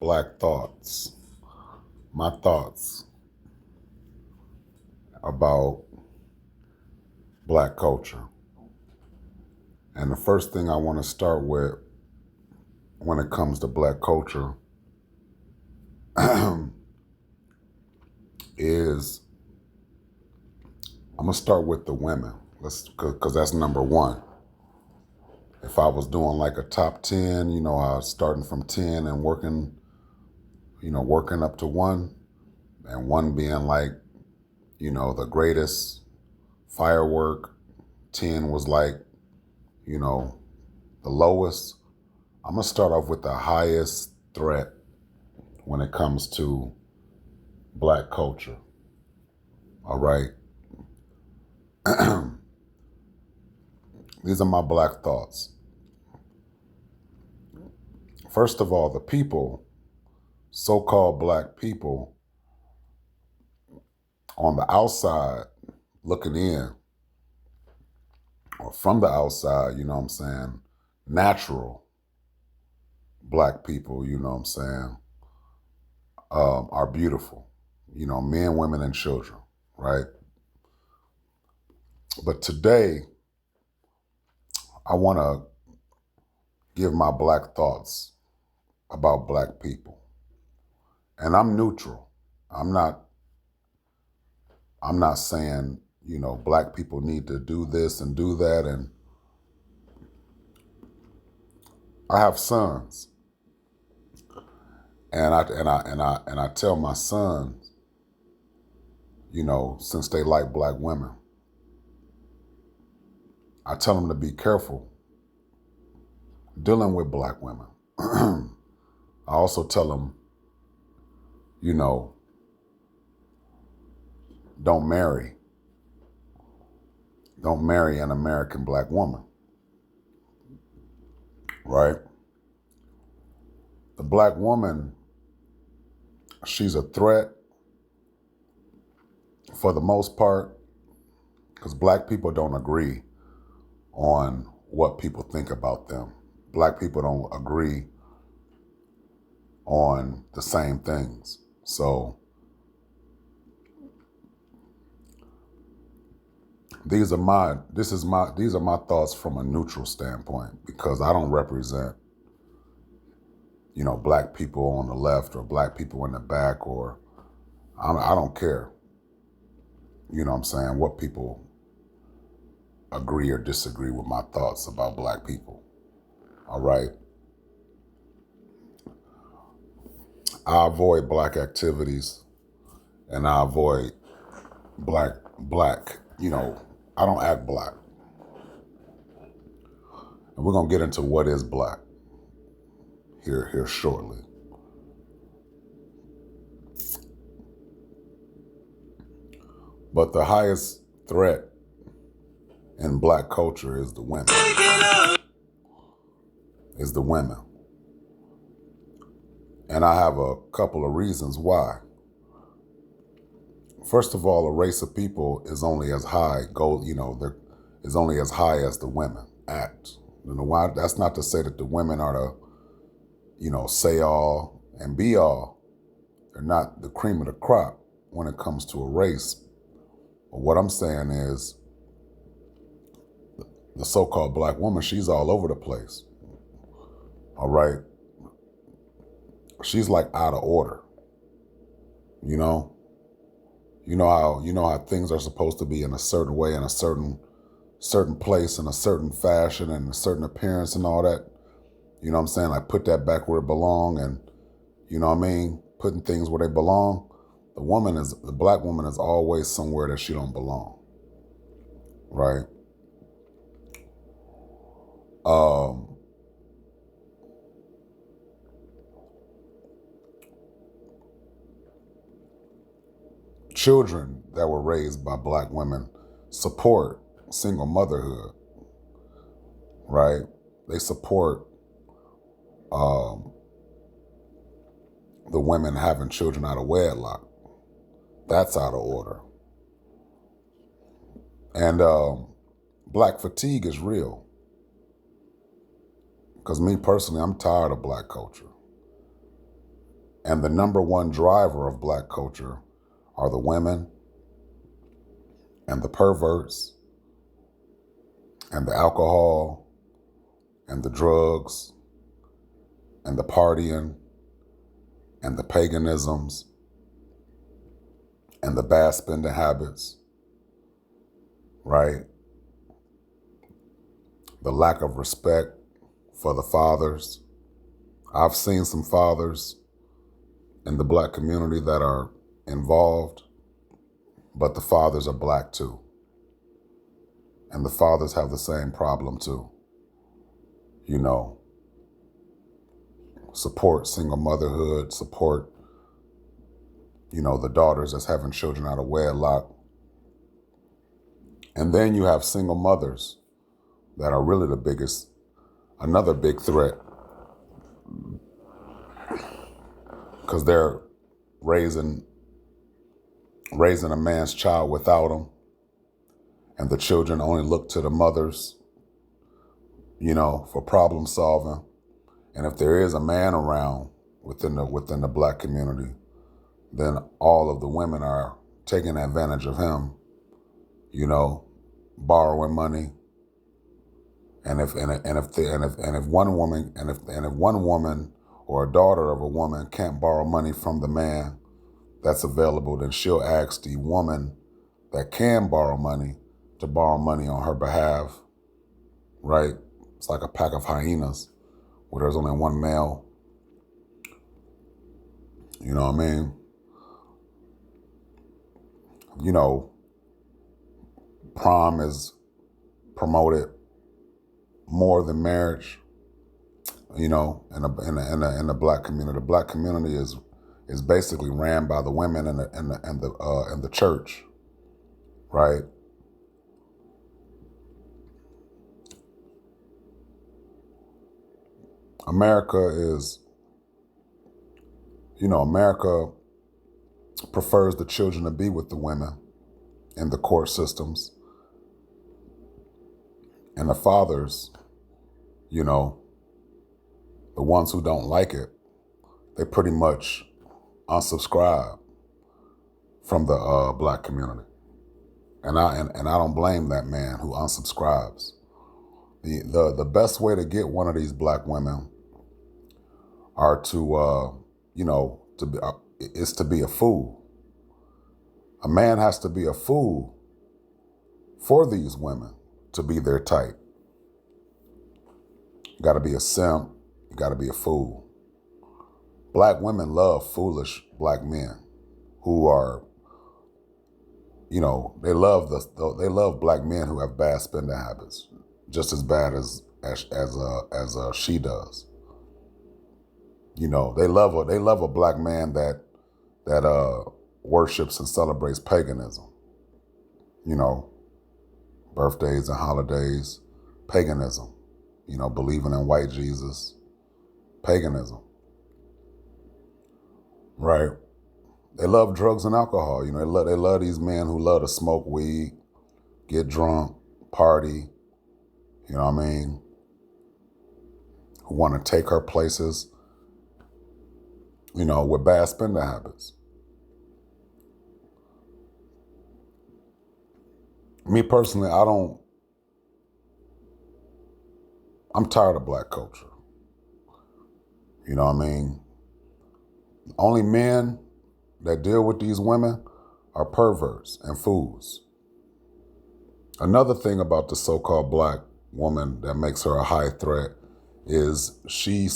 Black thoughts, my thoughts about Black culture. And the first thing I want to start with when it comes to Black culture is I'm gonna start with the women. Because that's number one. If I was doing like a top 10, I was starting from 10 and working up to one, and one being like, the greatest firework, 10 was like, you know, the lowest. I'm gonna start off with the highest threat when it comes to Black culture. All right. These are my Black thoughts. First of all, the people, so-called Black people, on the outside looking in, or from the outside, natural Black people, are beautiful, men, women, and children, right? But today, I want to give my Black thoughts about Black people. And I'm neutral. I'm not saying, Black people need to do this and do that. And I have sons. And I tell my sons, since they like Black women, I tell them to be careful dealing with Black women. I also tell them, don't marry an American Black woman, right? The Black woman, she's a threat for the most part, because Black people don't agree on what people think about them. Black people don't agree on the same things. So these are my thoughts from a neutral standpoint, because I don't represent, Black people on the left or Black people in the back, or I don't care, what people agree or disagree with my thoughts about Black people. All right. I avoid Black activities, and I avoid black, I don't act Black. And we're going to get into what is Black here shortly. But the highest threat in Black culture is the women. And I have a couple of reasons why. First of all, a race of people is only as high, is only as high as the women act. Why? That's not to say that the women are the, say all and be all. They're not the cream of the crop when it comes to a race. But what I'm saying is, the so-called Black woman, she's all over the place. All right. She's like out of order. You know how things are supposed to be in a certain way, in a certain place, in a certain fashion, and a certain appearance and all that. You know what I'm saying? Like, put that back where it belong, and putting things where they belong. The Black woman is always somewhere that she don't belong. Right? Children that were raised by Black women support single motherhood, right? They support the women having children out of wedlock. That's out of order. And Black fatigue is real. Because me personally, I'm tired of Black culture. And the number one driver of black culture are the women and the perverts and the alcohol and the drugs and the partying and the paganisms and the bad spending habits, right? The lack of respect for the fathers. I've seen some fathers in the black community that are involved, but the fathers are black too. And the fathers have the same problem too. You know, support single motherhood, support, the daughters that's having children out of wedlock. And then you have single mothers that are really another big threat, because they're raising a man's child without him, and the children only look to the mothers, for problem solving. And if there is a man around within the black community, then all of the women are taking advantage of him, borrowing money. And if one woman or a daughter of a woman can't borrow money from the man that's available, then she'll ask the woman that can borrow money to borrow money on her behalf, right? It's like a pack of hyenas where there's only one male. You know what I mean? Prom is promoted more than marriage, in the black community. The black community is basically ran by the women and the church, right? America prefers the children to be with the women in the court systems. And the fathers, the ones who don't like it, they pretty much unsubscribe from the black community. And I don't blame that man who unsubscribes. The best way to get one of these black women are is to be a fool. A man has to be a fool for these women to be their type. You gotta be a simp, you gotta be a fool. Black women love foolish black men who are, they love black men who have bad spending habits, just as bad as she does. They love a black man that worships and celebrates paganism. Birthdays and holidays, paganism. Believing in white Jesus, paganism. Right? They love drugs and alcohol. They love these men who love to smoke weed, get drunk, party. You know what I mean? Who want to take her places, with bad spending habits. Me personally, I'm tired of black culture. You know what I mean? Only men that deal with these women are perverts and fools. Another thing about the so-called black woman that makes her a high threat is she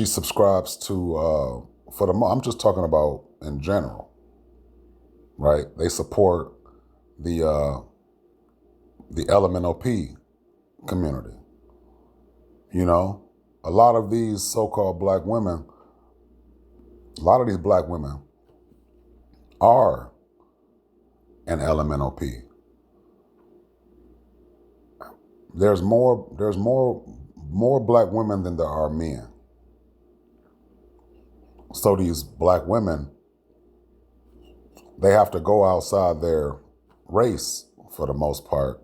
subscribes to I'm just talking about in general, right? They support the LMNOP community. A lot of these so-called black women, a lot of these black women are an LMNOP. There's more black women than there are men. So these black women, they have to go outside their race for the most part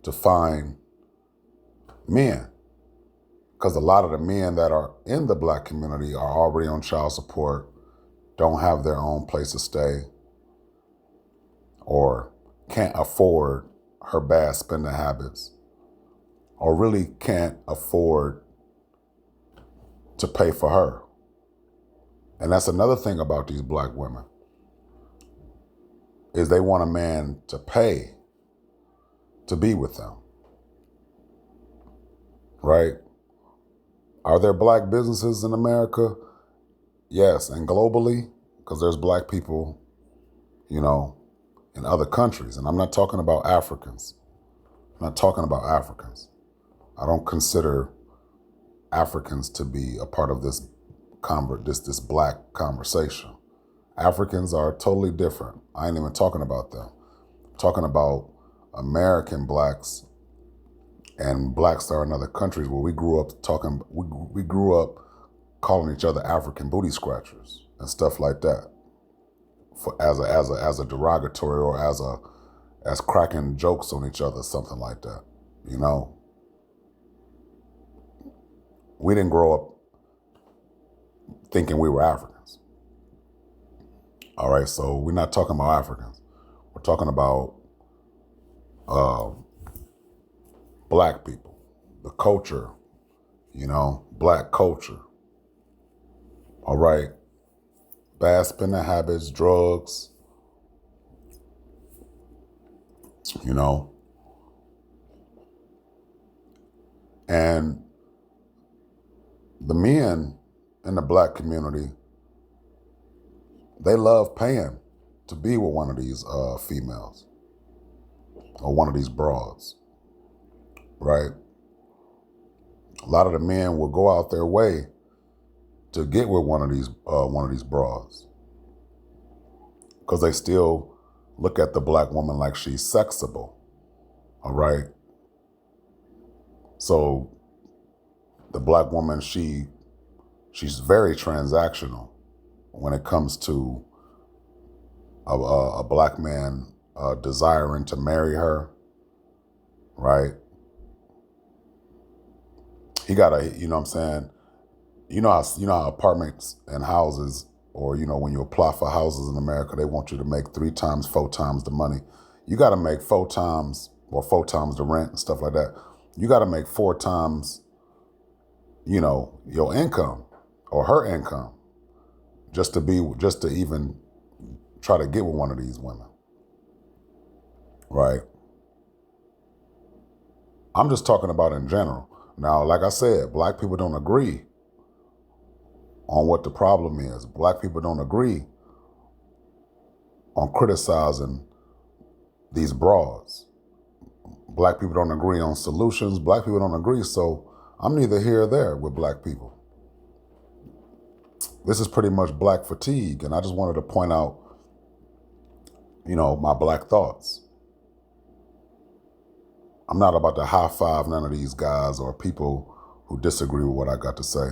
to find men. Because a lot of the men that are in the black community are already on child support, don't have their own place to stay, or can't afford her bad spending habits, or really can't afford to pay for her. And that's another thing about these black women, is they want a man to pay to be with them, right? Are there black businesses in America? Yes, and globally, because there's black people, you know, in other countries. And I'm not talking about Africans. I'm not talking about Africans. I don't consider Africans to be a part of this black conversation. Africans are totally different. I ain't even talking about them. I'm talking about American blacks and blacks that are in other countries where we grew up we grew up calling each other African booty scratchers and stuff like that, as a derogatory, or as cracking jokes on each other, something like that. You know, we didn't grow up thinking we were Africans. All right, so we're not talking about Africans. We're talking about black people, the culture, you know, black culture. All right, bad spending habits, drugs, you know, and the men in the black community, they love paying to be with one of these females or one of these broads, right? A lot of the men will go out their way to get with one of these broads, because they still look at the black woman like she's sexable, all right? So the black woman, she's very transactional when it comes to a black man desiring to marry her, right? He gotta, you know what I'm saying? You know how apartments and houses, or, you know, when you apply for houses in America, they want you to make 3 times, 4 times the money. You got to make 4 times, or 4 times the rent and stuff like that. You got to make 4 times, you know, your income or her income, just to even try to get with one of these women, right? I'm just talking about in general. Now, like I said, black people don't agree on what the problem is. Black people don't agree on criticizing these broads. Black people don't agree on solutions. Black people don't agree, so I'm neither here or there with black people. This is pretty much black fatigue, and I just wanted to point out, you know, my black thoughts. I'm not about to high five none of these guys or people who disagree with what I got to say.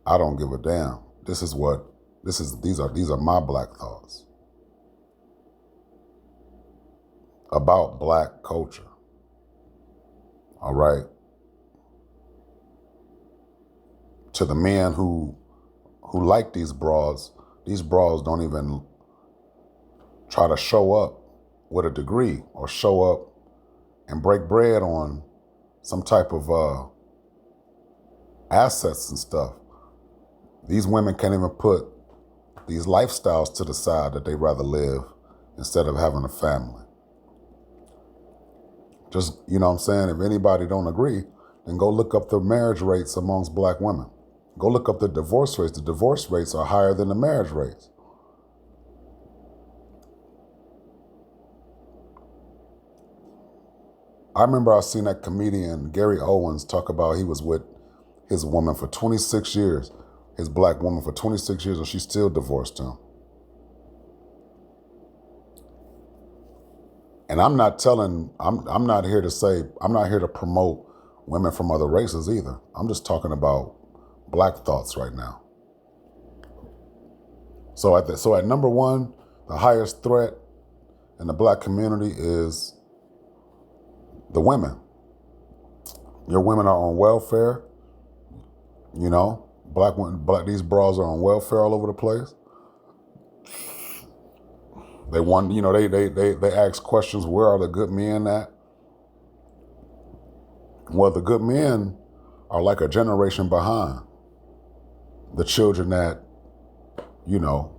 I don't give a damn. These are my black thoughts about black culture. All right. To the men who like these broads don't even try to show up with a degree, or show up and break bread on some type of assets and stuff. These women can't even put these lifestyles to the side that they rather live instead of having a family. Just, you know what I'm saying? If anybody don't agree, then go look up the marriage rates amongst black women. Go look up the divorce rates. The divorce rates are higher than the marriage rates. I remember I seen that comedian Gary Owens talk about he was with his woman for 26 years, his black woman for 26 years, and she still divorced him. And I'm not here to promote women from other races either. I'm just talking about black thoughts right now. So at number one, the highest threat in the black community is the women. Your women are on welfare. You know, these bras are on welfare all over the place. They want, you know, they ask questions. Where are the good men at? Well, the good men are like a generation behind the children that, you know,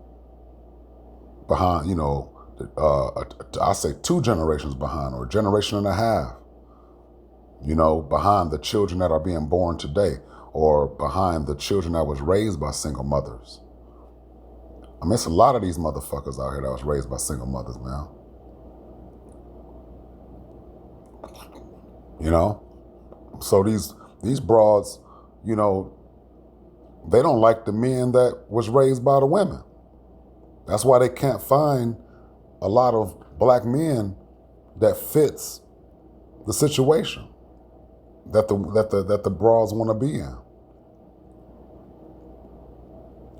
behind, you know, I say 2 generations behind, or a generation and a half, you know, behind the children that are being born today, or behind the children that was raised by single mothers. I mean, it's a lot of these motherfuckers out here that was raised by single mothers, man. You know? So these broads, you know, they don't like the men that was raised by the women. That's why they can't find a lot of black men that fits the situation that the bras want to be in.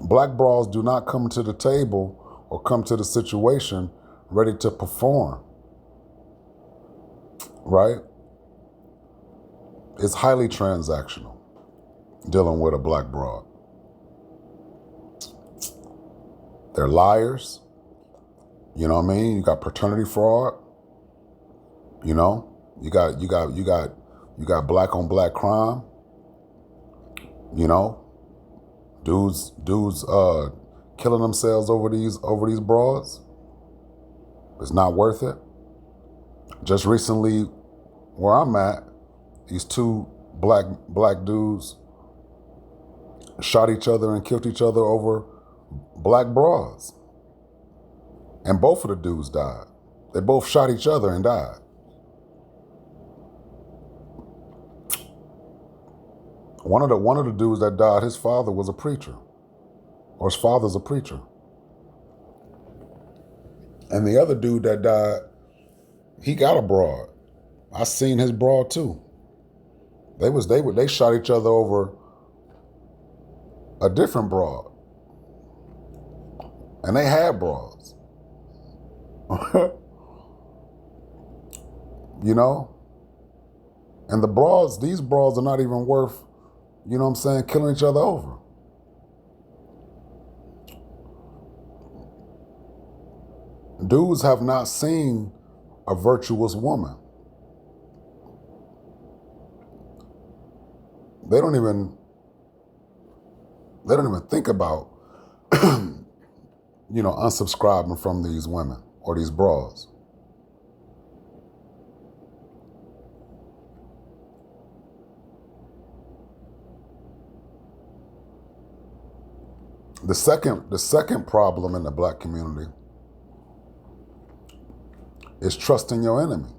Black bras do not come to the table or come to the situation ready to perform, right? It's highly transactional dealing with a black broad. They're liars. You know what I mean? You got paternity fraud. You know, you got black on black crime. You know, dudes killing themselves over these broads. It's not worth it. Just recently, where I'm at, these 2 black dudes shot each other and killed each other over black bras. And both of the dudes died. They both shot each other and died. One of the dudes that died, his father was a preacher, or his father's a preacher. And the other dude that died, he got a broad. I seen his broad too. They shot each other over a different broad, and they had broads. You know, and these broads are not even worth, you know what I'm saying, killing each other over. Dudes have not seen a virtuous woman. They don't even think about, you know, unsubscribing from these women or these bras. The second problem in the black community is trusting your enemy.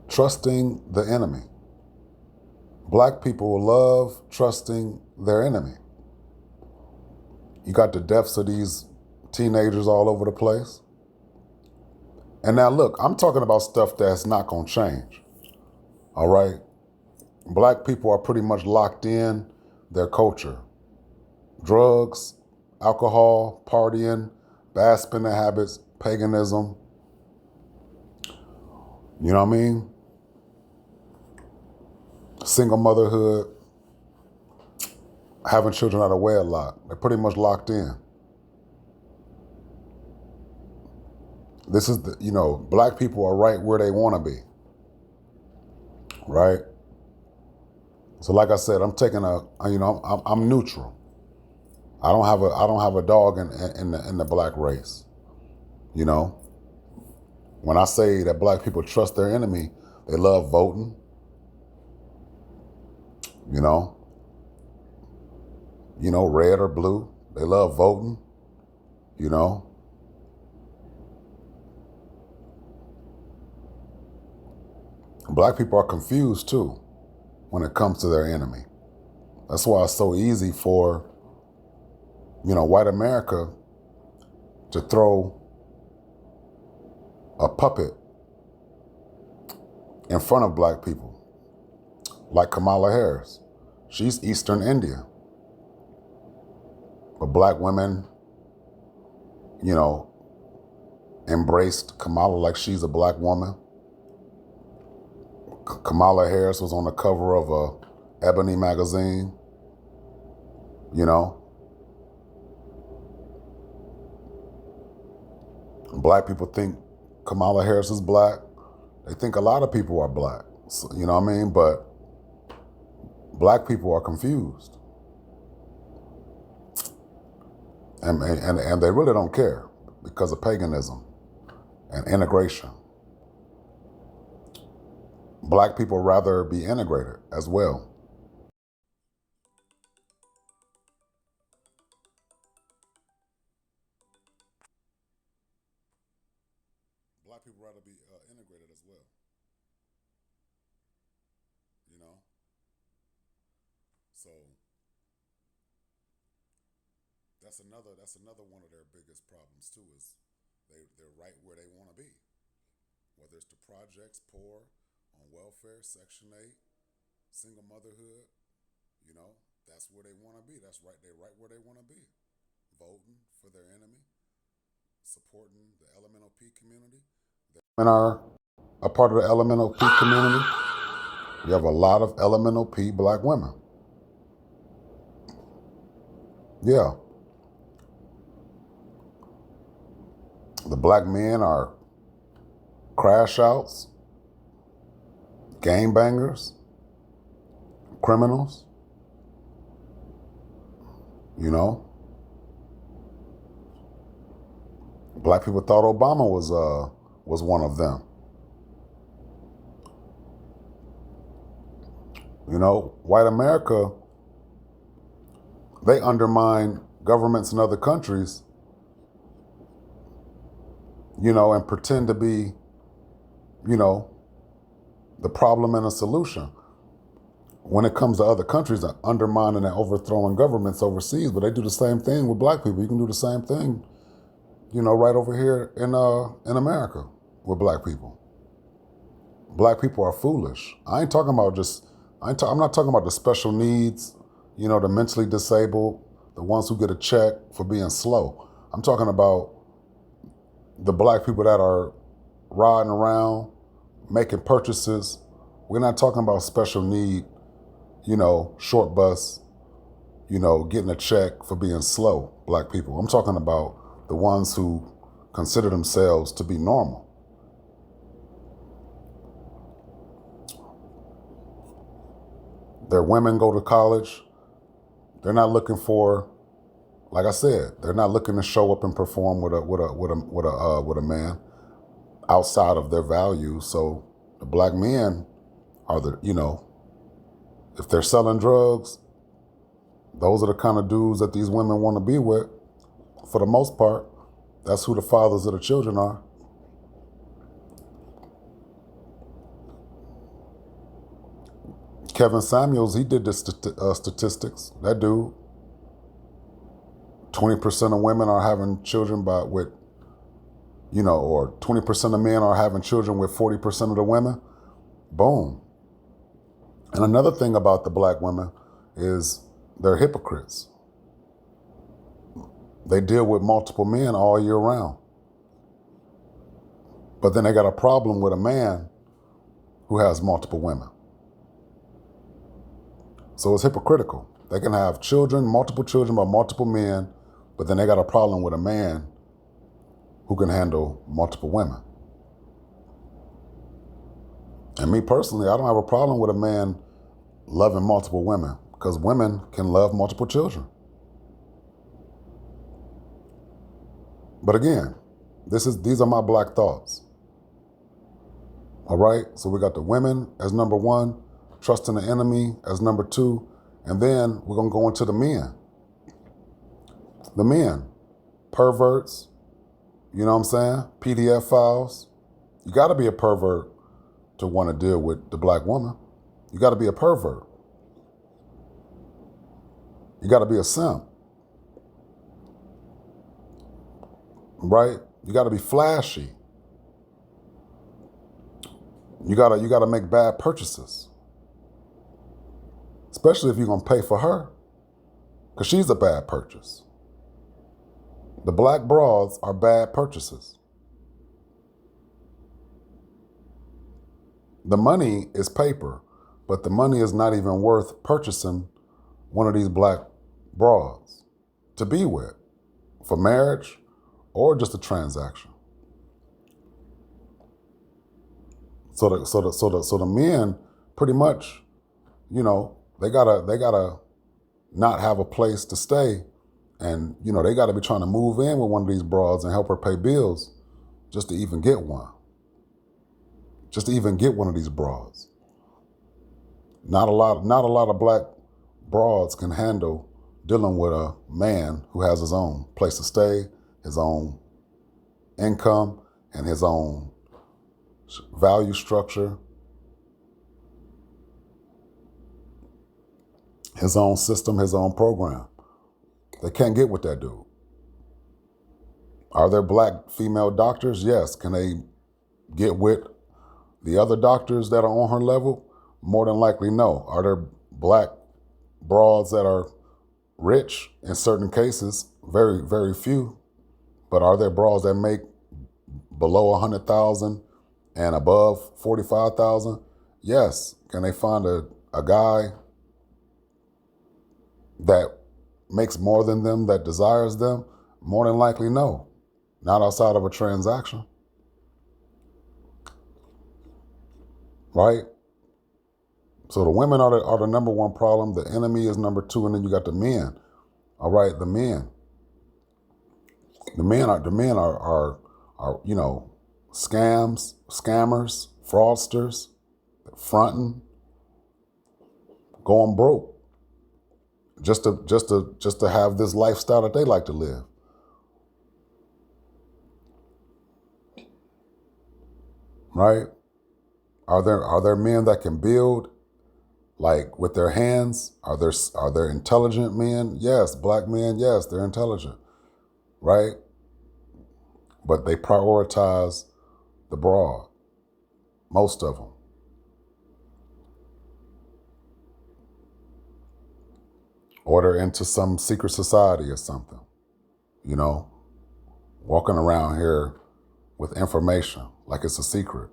Trusting the enemy. Black people love trusting their enemy. You got the deaths of these teenagers all over the place. And now look, I'm talking about stuff that's not gonna change. All right? Black people are pretty much locked in their culture. Drugs, alcohol, partying, bad spending habits, paganism. You know what I mean? Single motherhood, having children out of wedlock. They're pretty much locked in. This is you know, black people are right where they want to be. Right? So like I said, I'm taking I'm neutral. I don't have a dog in the black race. You know? When I say that black people trust their enemy, they love voting. You know, red or blue. They love voting, you know. Black people are confused too when it comes to their enemy. That's why it's so easy for, you know, white America to throw a puppet in front of black people. Like Kamala Harris. She's Eastern India. But black women, you know, embraced Kamala like she's a black woman. Kamala Harris was on the cover of a Ebony magazine. You know, black people think Kamala Harris is black. They think a lot of people are black. So, you know what I mean? But black people are confused. And they really don't care because of paganism and integration. Black people rather be integrated as well. Black people rather be integrated as well. You know, so that's another one of their biggest problems too. Is they're right where they want to be, whether it's the projects, poor, on welfare, Section 8, single motherhood. You know, that's where they want to be. That's right. They're right where they want to be, voting for their enemy, supporting the Elemental P community. Women are a part of the Elemental P community. We have a lot of Elemental P black women. Yeah. The black men are crash outs, gangbangers, criminals. You know, black people thought Obama was one of them. You know, white America, they undermine governments in other countries, you know, and pretend to be, you know, the problem and a solution. When it comes to other countries undermining and overthrowing governments overseas, but they do the same thing with black people. You can do the same thing, you know, right over here in America with black people. Black people are foolish. I'm not talking about the special needs, you know, the mentally disabled, the ones who get a check for being slow. I'm talking about the black people that are riding around, making purchases. We're not talking about special need, you know, short bus, you know, getting a check for being slow, black people. I'm talking about the ones who consider themselves to be normal. Their women go to college. They're not looking for, like I said, they're not looking to show up and perform with a man outside of their values. So the black men are the, you know, if they're selling drugs, those are the kind of dudes that these women want to be with. For the most part, that's who the fathers of the children are. Kevin Samuels, he did the statistics. That dude, 20% of women are having children with, you know, or 20% of men are having children with 40% of the women. Boom. And another thing about the black women is they're hypocrites. They deal with multiple men all year round. But then they got a problem with a man who has multiple women. So it's hypocritical. They can have children, multiple children by multiple men, but then they got a problem with a man who can handle multiple women. And me personally, I don't have a problem with a man loving multiple women, because women can love multiple children. But again, these are my black thoughts. All right, so we got the women as number one, trusting the enemy as number two, and then we're gonna go into the men. The men, perverts, you know what I'm saying? PDF files. You gotta be a pervert to want to deal with the black woman. You gotta be a pervert. You gotta be a simp. Right? You gotta be flashy. You gotta make bad purchases. Especially if you're gonna pay for her, because she's a bad purchase. The black bras are bad purchases. The money is paper, but the money is not even worth purchasing one of these black broads to be with for marriage or just a transaction. So the men pretty much, they gotta not have a place to stay, and they gotta be trying to move in with one of these broads and help her pay bills just to even get one, just to even get one of these broads. Not a lot of black broads can handle dealing with a man who has his own place to stay, his own income, and his own value structure, his own system, his own program. They can't get with that dude. Are there black female doctors? Yes. Can they get with the other doctors that are on her level? More than likely, no. Are there black broads that are rich in certain cases? Very, very few. But are there broads that make below 100,000 and above 45,000? Yes. Can they find a guy that makes more than them, that desires them? More than likely, no. Not outside of a transaction. Right? So the women are the number one problem. The enemy is number two, and then you got the men. All right, the men. The men are scammers, fraudsters, fronting, going broke, just to have this lifestyle that they like to live. Right? Are there men that can build like with their hands? Are there intelligent men? Yes. Black men, yes, they're intelligent. Right? But they prioritize the broad. Most of them. Or they're into some secret society or something. Walking around here with information like it's a secret.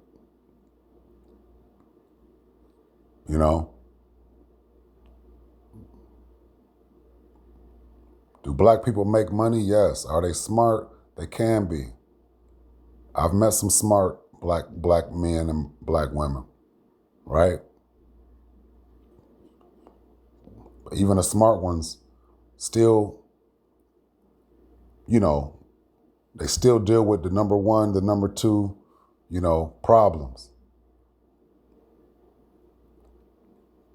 Do black people make money? Yes. Are they smart? They can be. I've met some smart black men and black women, right? But even the smart ones still, they still deal with the number one, the number two, problems.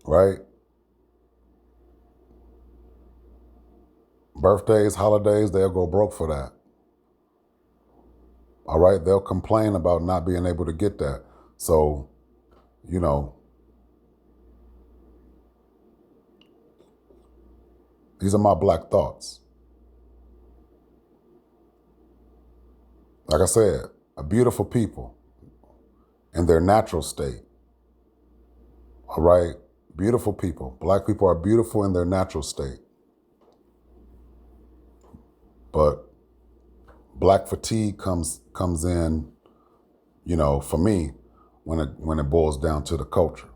Right? Birthdays, holidays, they'll go broke for that. All right? They'll complain about not being able to get that. So, these are my black thoughts. Like I said, a beautiful people in their natural state. All right? Beautiful people. Black people are beautiful in their natural state. But black fatigue comes in, for me, when it boils down to the culture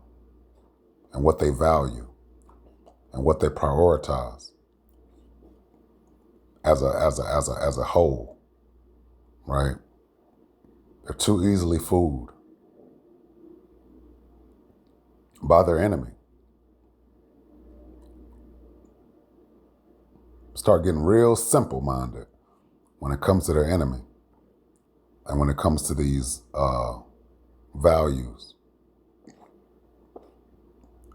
and what they value and what they prioritize as a whole, right? They're too easily fooled by their enemy. Start getting real simple-minded when it comes to their enemy and when it comes to these values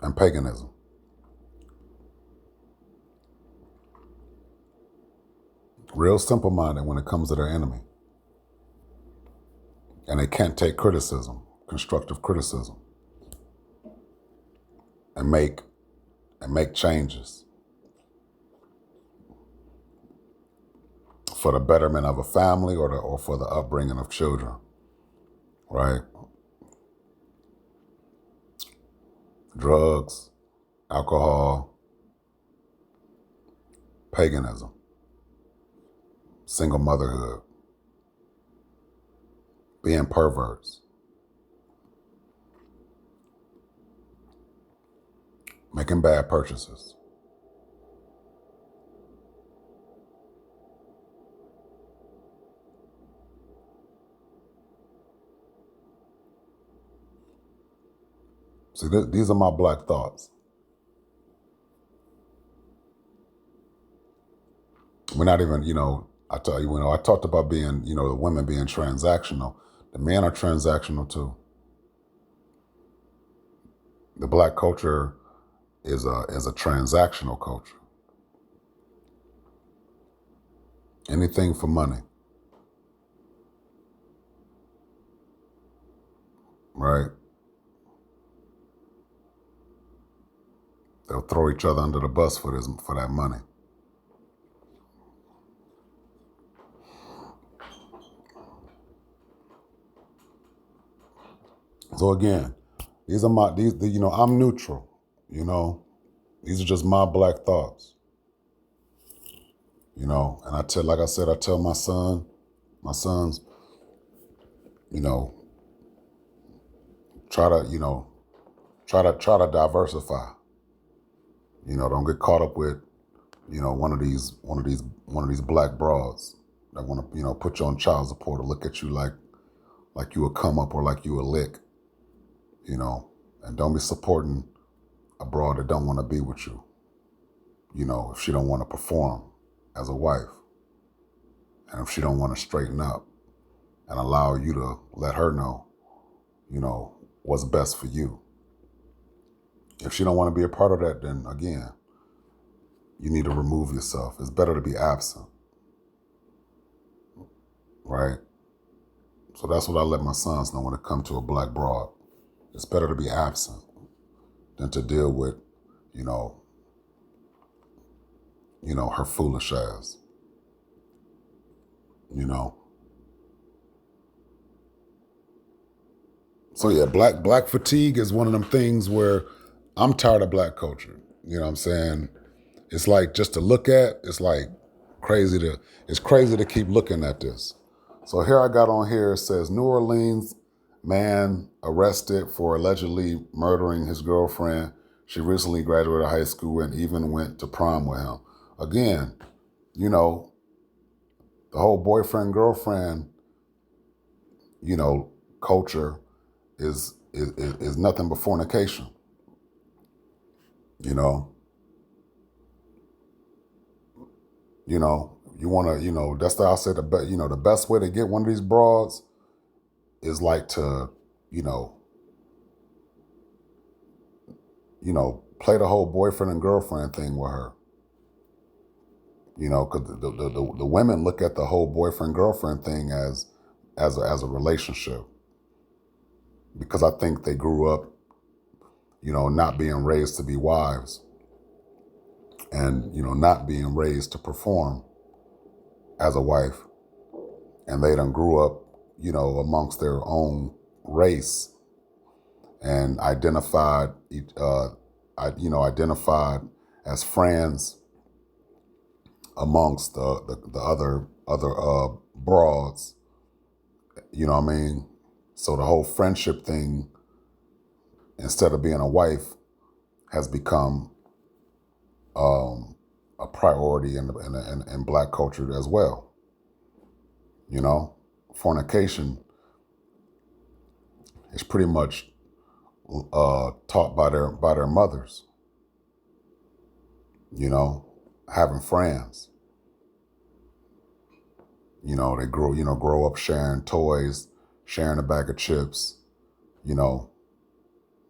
and paganism. Real simple-minded when it comes to their enemy. And they can't take criticism, constructive criticism, and make changes for the betterment of a family or for the upbringing of children, right? Drugs, alcohol, paganism, single motherhood, being perverts. making bad purchases. See, these are my black thoughts. We're not even, I tell you, I talked about being, the women being transactional. The men are transactional too. The black culture is a transactional culture. Anything for money, right? They'll throw each other under the bus for that money. So again, I'm neutral. These are just my black thoughts. And like I said, I tell my sons, try to, try to diversify. Don't get caught up with, one of these black broads that want to, put you on child support or look at you like you a come up or like you a lick, and don't be supporting a broad that don't want to be with you, if she don't want to perform as a wife, and if she don't want to straighten up and allow you to let her know, what's best for you. If she don't want to be a part of that, then again, you need to remove yourself. It's better to be absent, right? So that's what I let my sons know when it comes to a black broad. It's better to be absent than to deal with, her foolish ass, So yeah, black fatigue is one of them things where I'm tired of black culture. You know what I'm saying? It's like just to look at, it's like it's crazy to keep looking at this. So here I got on here, it says New Orleans man arrested for allegedly murdering his girlfriend. She recently graduated high school and even went to prom with him. Again, the whole boyfriend, girlfriend, culture is nothing but fornication. You know, you want to, that's why I said the best way to get one of these broads is like to, play the whole boyfriend and girlfriend thing with her. Because the women look at the whole boyfriend girlfriend thing as a relationship, because I think they grew up, not being raised to be wives, and not being raised to perform as a wife, and they done grew up, amongst their own race, and identified as friends amongst the other broads. You know what I mean? So the whole friendship thing, instead of being a wife, has become a priority in black culture as well. Fornication is pretty much taught by their mothers. Having friends. They grow up sharing toys, sharing a bag of chips,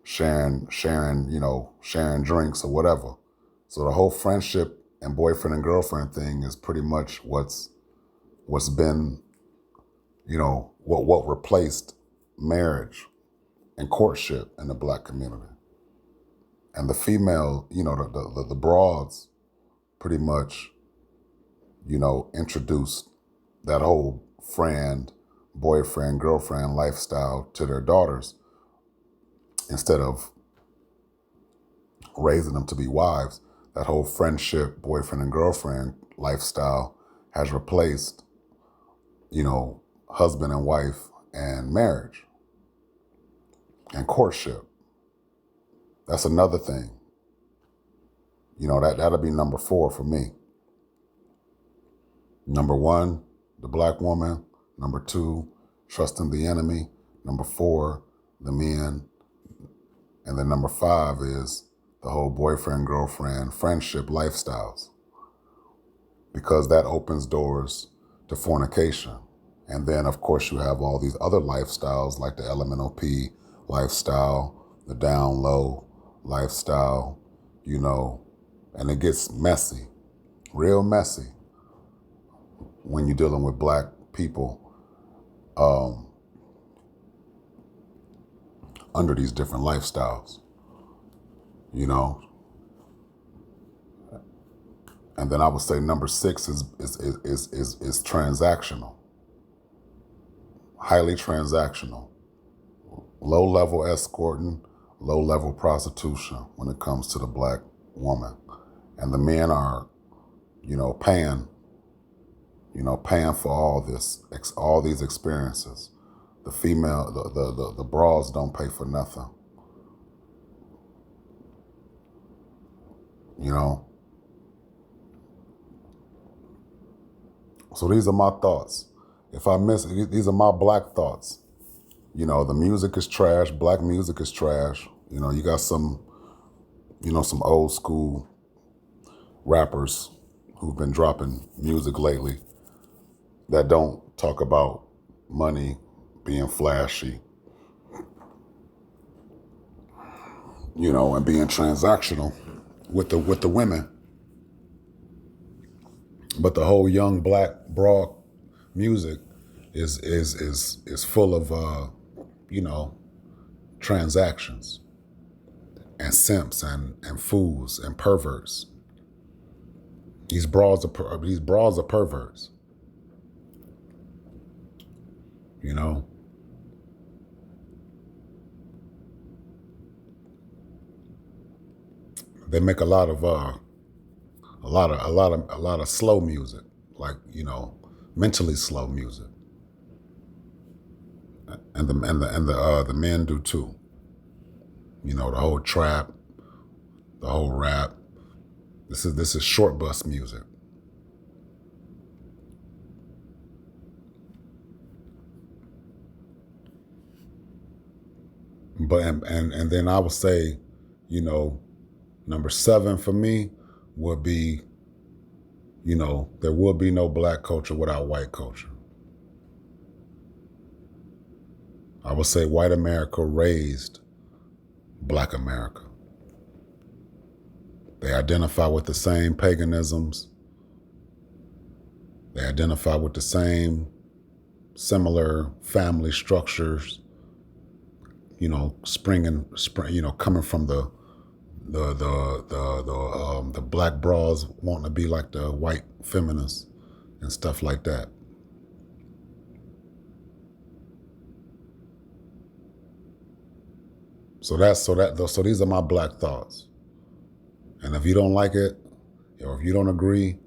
sharing drinks or whatever. So the whole friendship and boyfriend and girlfriend thing is pretty much what's been, what replaced marriage and courtship in the black community. And the female, the broads pretty much, introduced that whole friend, boyfriend, girlfriend lifestyle to their daughters, instead of raising them to be wives. That whole friendship, boyfriend and girlfriend lifestyle has replaced, husband and wife and marriage and courtship. That's another thing. that'll be number 4 for me. Number 1, the black woman. Number 2, trusting the enemy. Number 4, the men. And then number 5 is the whole boyfriend, girlfriend, friendship lifestyles. Because that opens doors to fornication. And then, of course, you have all these other lifestyles like the elemental P lifestyle, the down low lifestyle, and it gets messy, real messy when you're dealing with black people under these different lifestyles, And then I would say number 6 is transactional, highly transactional, low-level escorting, low-level prostitution when it comes to the black woman. And the men are, paying for all these experiences. The female, the bras don't pay for nothing. So these are my thoughts. If I miss, these are my black thoughts. The music is trash. Black music is trash. You got some old school rappers who've been dropping music lately that don't talk about money, being flashy, and being transactional with the women. But the whole young black broad music is full of transactions and simps and fools and perverts. These bras are perverts. They make a lot of slow music, like mentally slow music, and the men do too. The whole trap, the whole rap. This is short bus music. But and then I would say, number 7 for me would be, there would be no black culture without white culture. I would say white America raised black America. They identify with the same paganisms. They identify with the same similar family structures, coming from the black bras wanting to be like the white feminists and stuff like that. So these are my black thoughts. And if you don't like it, or if you don't agree,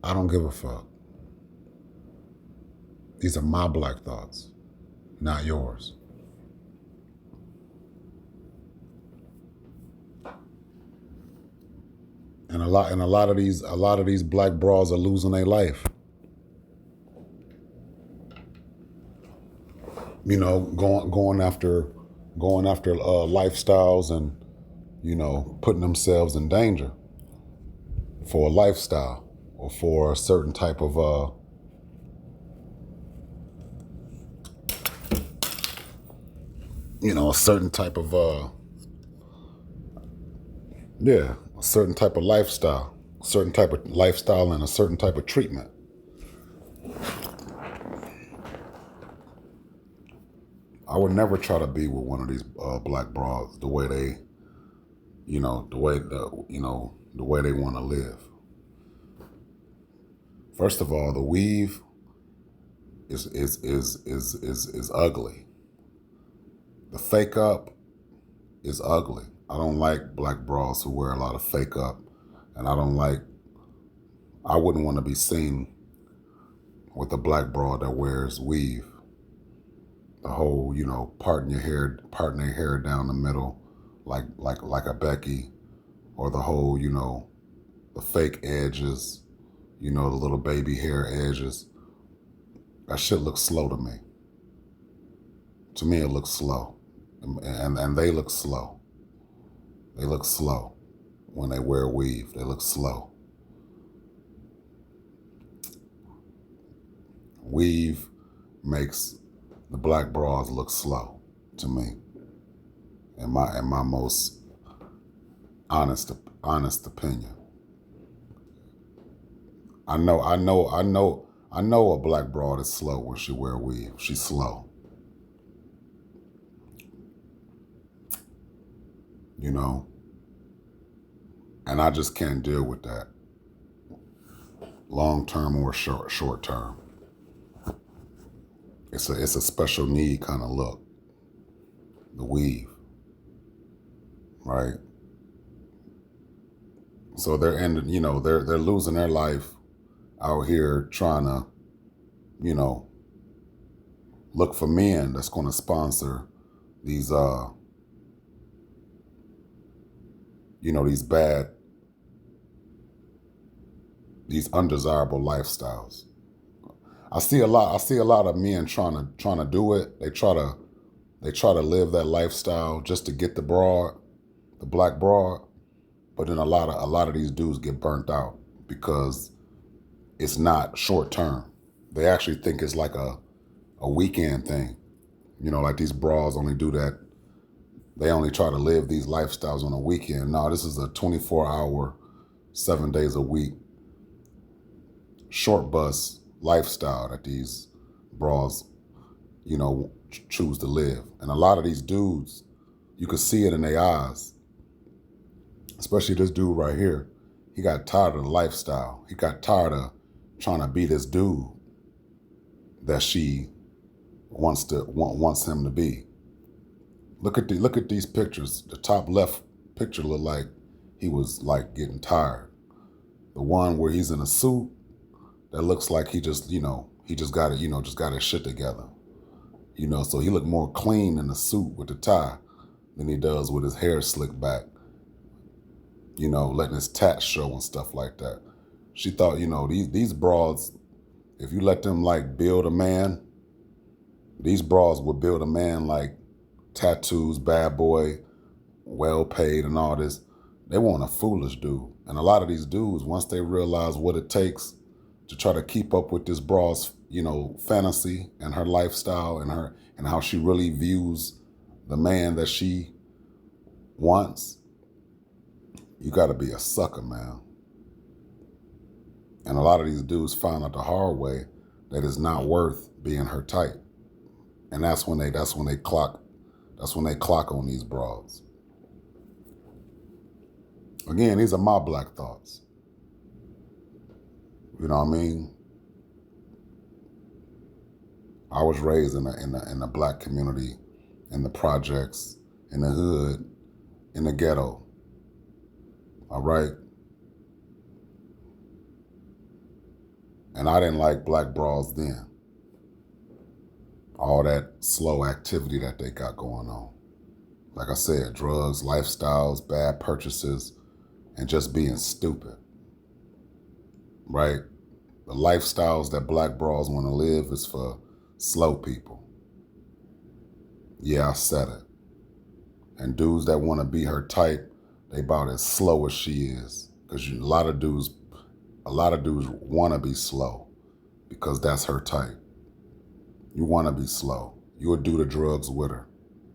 I don't give a fuck. These are my black thoughts, not yours. And a lot of these black bras are losing their life. Going after lifestyles and putting themselves in danger for a lifestyle or for a certain type of a certain type of lifestyle, and a certain type of treatment. I would never try to be with one of these black bras the way they, the way they want to live. First of all, the weave is ugly. The fake up is ugly. I don't like black bras who wear a lot of fake up, and I wouldn't want to be seen with a black bra that wears weave. The whole, parting their hair down the middle, like a Becky, or the whole, the fake edges, the little baby hair edges. That shit looks slow to me. To me, it looks slow. And they look slow. They look slow when they wear weave. They look slow. Weave makes the black bras look slow to me, in my most honest opinion. I know a black broad is slow when she wear weave. She's slow. And I just can't deal with that. Long term or short term. It's a special need kind of look. The weave. Right? So they're ending, they're losing their life out here trying to, look for men that's going to sponsor these these undesirable lifestyles. I see a lot of men trying to do it. They try to live that lifestyle just to get the black broad. But then a lot of these dudes get burnt out because it's not short term. They actually think it's like a weekend thing. Like these bras only do that. They only try to live these lifestyles on a weekend. No, this is a 24-hour, 7 days a week, short bus lifestyle that these bras, choose to live. And a lot of these dudes, you can see it in their eyes. Especially this dude right here. He got tired of the lifestyle. He got tired of trying to be this dude that she wants him to be. Look at these pictures. The top left picture looked like he was like getting tired. The one where he's in a suit, that looks like he just got it, just got his shit together. So he looked more clean in the suit with the tie than he does with his hair slicked back. Letting his tats show and stuff like that. She thought, these broads, if you let them like build a man, these bras would build a man like tattoos, bad boy, well paid and all this. They want a foolish dude. And a lot of these dudes, once they realize what it takes to try to keep up with this bra's, fantasy and her lifestyle and how she really views the man that she wants, you got to be a sucker, man. And a lot of these dudes found out the hard way that it's not worth being her type. And that's when they clock on these bras. Again, these are my black thoughts. You know what I mean? I was raised in the black community, in the projects, in the hood, in the ghetto. All right? And I didn't like black bras then. All that slow activity that they got going on. Like I said, drugs, lifestyles, bad purchases, and just being stupid. Right? The lifestyles that black bras want to live is for slow people. Yeah, I said it. And dudes that want to be her type, they about as slow as she is. Because a lot of dudes want to be slow because that's her type. You want to be slow. You would do the drugs with her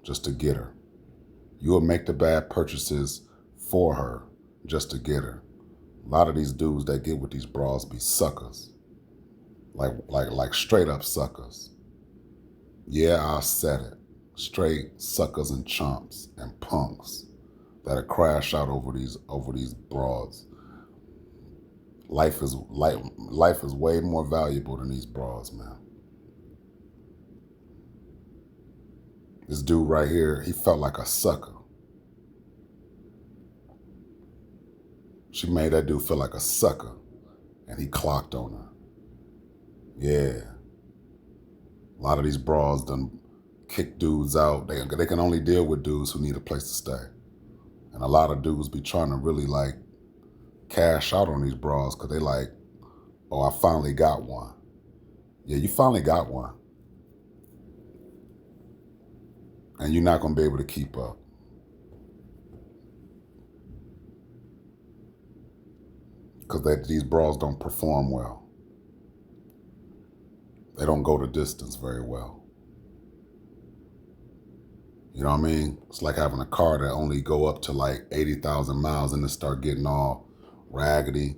just to get her. You would make the bad purchases for her just to get her. A lot of these dudes that get with these bras be suckers. Like straight up suckers. Yeah, I said it. Straight suckers and chumps and punks that'll crash out over these bras. Life is way more valuable than these bras, man. This dude right here, he felt like a sucker. She made that dude feel like a sucker, and he clocked on her. Yeah. A lot of these bras done kick dudes out. They can only deal with dudes who need a place to stay. And a lot of dudes be trying to really like cash out on these bras because they like, oh, I finally got one. Yeah, you finally got one. And you're not going to be able to keep up. Because these bras don't perform well. They don't go the distance very well. You know what I mean? It's like having a car that only go up to like 80,000 miles and then start getting all raggedy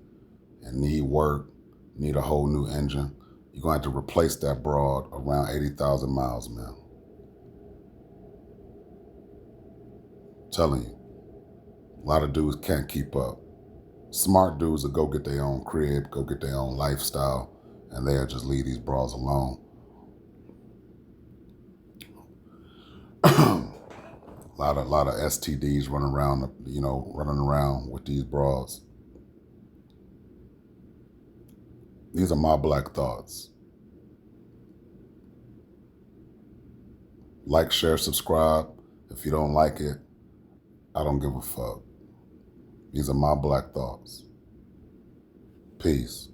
and need work, need a whole new engine. You're going to have to replace that broad around 80,000 miles, man. I'm telling you, a lot of dudes can't keep up. Smart dudes will go get their own crib, go get their own lifestyle, and they'll just leave these bras alone. A lot of STDs running around with these bras. These are my black thoughts. Like, share, subscribe. If you don't like it, I don't give a fuck. These are my black thoughts. Peace.